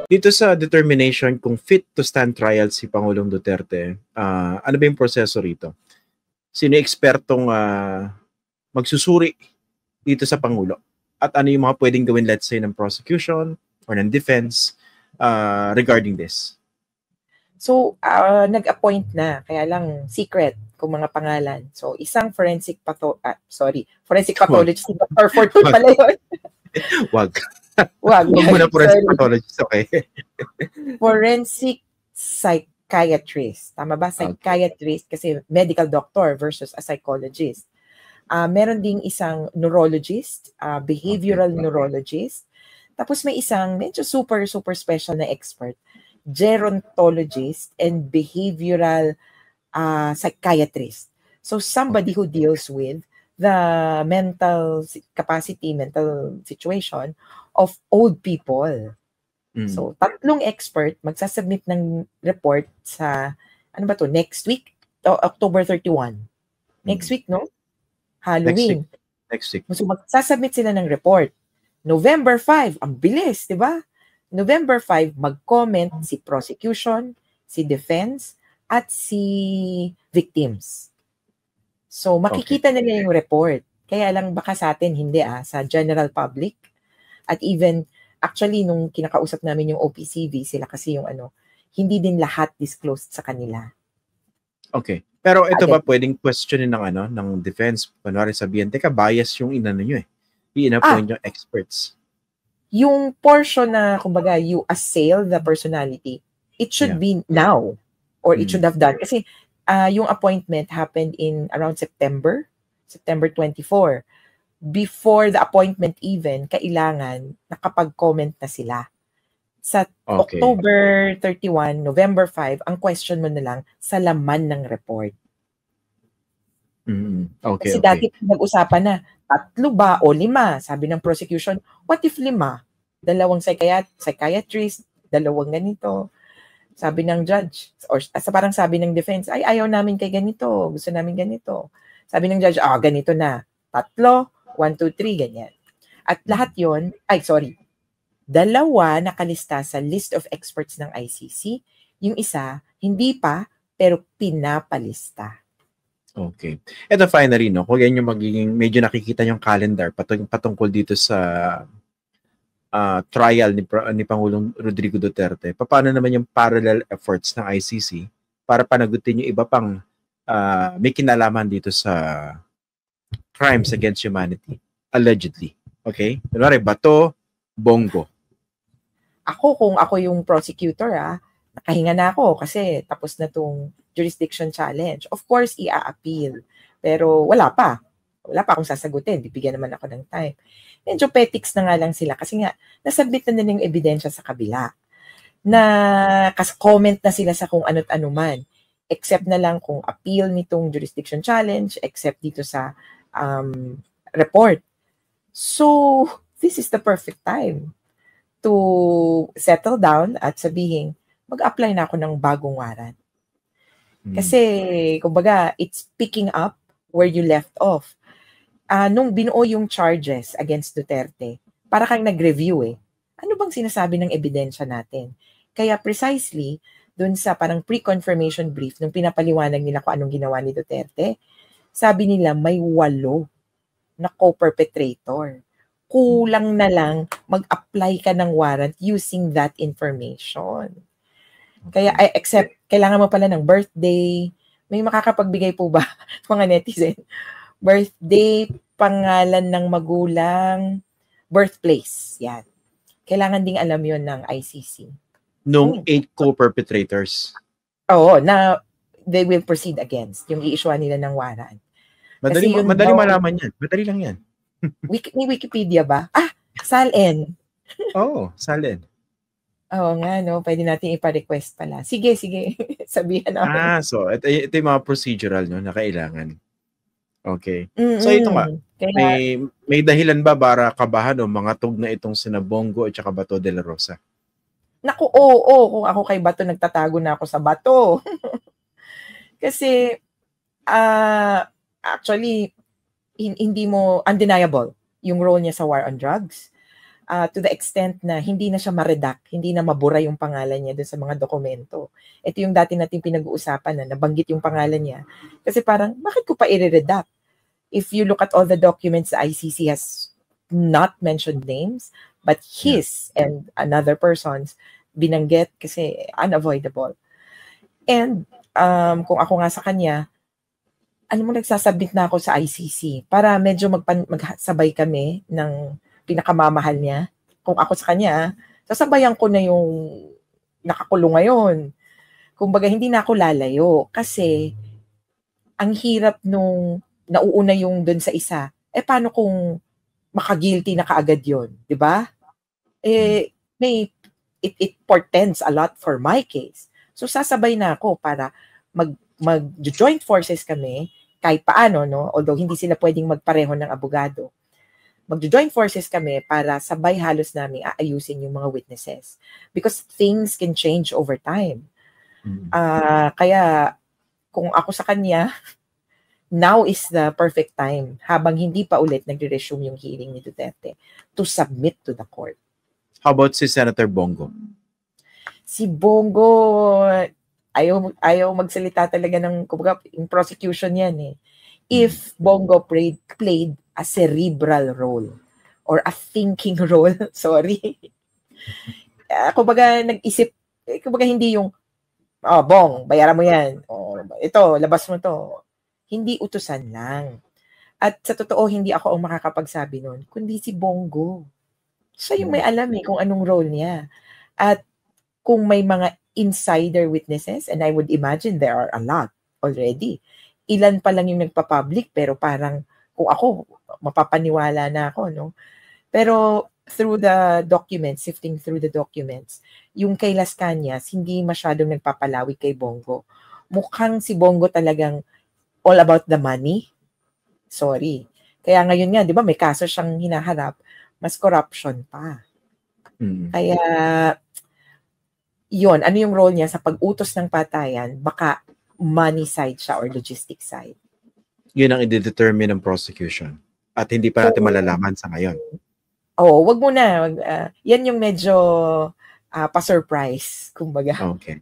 Dito sa determination kung fit to stand trial si Pangulong Duterte, ano ba yung proseso rito? Sino yung ekspertong magsusuri dito sa Pangulo? At ano yung mga pwedeng gawin, let's say, ng prosecution or ng defense regarding this? So, nag-appoint na, kaya lang secret kung mga pangalan. So, isang forensic pathologist, Dr. Fortune pala yun. Wag. Wag mo na forensic pathologist, okay? Forensic psychiatrist. Tama ba? Psychiatrist kasi medical doctor versus a psychologist. Meron ding isang neurologist, behavioral neurologist. Tapos may isang medyo super special na expert, gerontologist and behavioral psychiatrist. So somebody who deals with the mental capacity, mental situation of old people. So, 3 expert magsasubmit ng report sa, ano ba to, next week? October 31. Next week, no? Halloween. Next week. So, magsasubmit sila ng report. November 5, ang bilis, di ba? November 5, mag-comment si prosecution, si defense, at si victims. So, makikita nila yung report. Kaya lang baka sa atin, hindi sa general public. At even, actually, nung kinakausap namin yung OPCV, sila kasi yung hindi din lahat disclosed sa kanila. Okay. Pero ito ba pwedeng questionin ng defense? Kunwari sabihin, teka, bias yung inano nyo i-appoint yung experts. Yung portion na, kumbaga, you assail the personality, it should be now. Or it should have done. Kasi yung appointment happened in around September 24. Before the appointment even, kailangan nakapag-comment na sila. Sa October 31, November 5, ang question mo na lang sa laman ng report. Kasi dati nag-usapan na, 3 ba o 5? Sabi ng prosecution, what if 5? 2 psychiatrist, 2 ganito. Sabi ng judge, or parang sabi ng defense, ay ayaw namin kay ganito, gusto namin ganito. Sabi ng judge, ganito na, 3, 1, 2, 3, ganyan. At lahat yon, 2 nakalista sa list of experts ng ICC, yung isa, hindi pa, pero pinapalista. Okay. Ito finally, no, kung yan yung magiging, medyo nakikita yung calendar patungkol dito sa trial ni Pangulong Rodrigo Duterte, paano naman yung parallel efforts ng ICC para panagutin yung iba pang may kinalaman dito sa crimes against humanity, allegedly. Okay? Kunwari, Bato, Bongo. Kung ako yung prosecutor, nakahinga na ako kasi tapos na tong jurisdiction challenge. Of course, i-appeal. Pero wala pa akong sasagutin. Bibigyan naman ako ng time. Medyo petics na nga lang sila kasi nga, nasubmit na nila yung ebidensya sa kabila. Comment na sila sa kung ano't ano man. Except na lang kung appeal nitong jurisdiction challenge, except dito sa report. So, this is the perfect time to settle down at sabihin, mag-apply na ako ng bagong warrant. Kasi, kumbaga, it's picking up where you left off. Nung binuo yung charges against Duterte, para kang nag-review ano bang sinasabi ng ebidensya natin? Kaya precisely, dun sa parang pre-confirmation brief, nung pinapaliwanag nila kung anong ginawa ni Duterte, sabi nila may 8 na co-perpetrator. Kulang na lang mag-apply ka ng warrant using that information. Kaya except, kailangan mo pala ng birthday. May makakapagbigay po ba mga netizen? Birthday, pangalan ng magulang, birthplace. Yan. Kailangan ding alam yon ng ICC. Nung 8 co-perpetrators? Oo, na they will proceed against. Yung i-issue nila ng warrant. Madali malaman yan. Madali lang yan. May Wikipedia ba? SALN. SALN. Oo nga, no? Pwede natin ipa-request pala. Sige. Sabihan namin. So, ito yung mga procedural, no, na kailangan. Okay. So, ito nga. May dahilan ba para kabahan o mga tug na itong sina Bongo at saka Bato de la Rosa? Naku, oo. Kung ako kay Bato, nagtatago na ako sa Bato. Kasi, actually, hindi mo undeniable yung role niya sa war on drugs. to the extent na hindi na siya ma-redact, hindi na mabura yung pangalan niya dun sa mga dokumento. Ito yung dati natin pinag-uusapan na nabanggit yung pangalan niya. Kasi parang, bakit ko pa i-redact? If you look at all the documents, the ICC has not mentioned names, but his and another person's binanggit kasi unavoidable. And kung ako nga sa kanya, nagsasubmit na ako sa ICC para medyo magsabay kami ng pinakamamahal niya. Kung ako sa kanya, sasabayan ko na yung nakakulong ngayon. Kumbaga, hindi na ako lalayo kasi ang hirap nung nauuna yung dun sa isa. Paano kung makagilty na kaagad yun? Diba? It portends a lot for my case. So, sasabay na ako para mag-joint forces kami kahit paano, no? Although hindi sila pwedeng magpareho ng abogado. Mag-joint forces kami para sabay halos namin aayusin yung mga witnesses. Because things can change over time. Kaya, kung ako sa kanya, now is the perfect time, habang hindi pa ulit nagre-resume yung hearing ni Duterte, to submit to the court. How about si Senator Bongo? Si Bongo, ayaw magsalita talaga ng, kumbaga, yung prosecution yan eh. If Bongo played a cerebral role or a thinking role, sorry. Kumbaga, nag-isip, kumbaga hindi yung, Bong, bayaran mo yan. Ito, labas mo to. Hindi utusan lang. At sa totoo, hindi ako ang makakapagsabi nun, kundi si Bongo. Siya yung may alam kung anong role niya. At kung may mga insider witnesses, and I would imagine there are a lot already, ilan pa lang yung nagpa-public, pero parang kung ako, mapapaniwala na ako, no? Pero through the documents, sifting through the documents, yung kay Las Cañas, hindi masyadong nagpapalawig kay Bongo. Mukhang si Bongo talagang all about the money. Sorry. Kaya ngayon nga, di ba, may kaso siyang hinaharap, mas corruption pa. Kaya, yun, ano yung role niya sa pag-utos ng patayan, baka money side siya or logistic side. Yun ang i-determine ng prosecution. At hindi pa natin malalaman sa ngayon. Wag mo na. Yan yung medyo pa-surprise, kumbaga. Okay.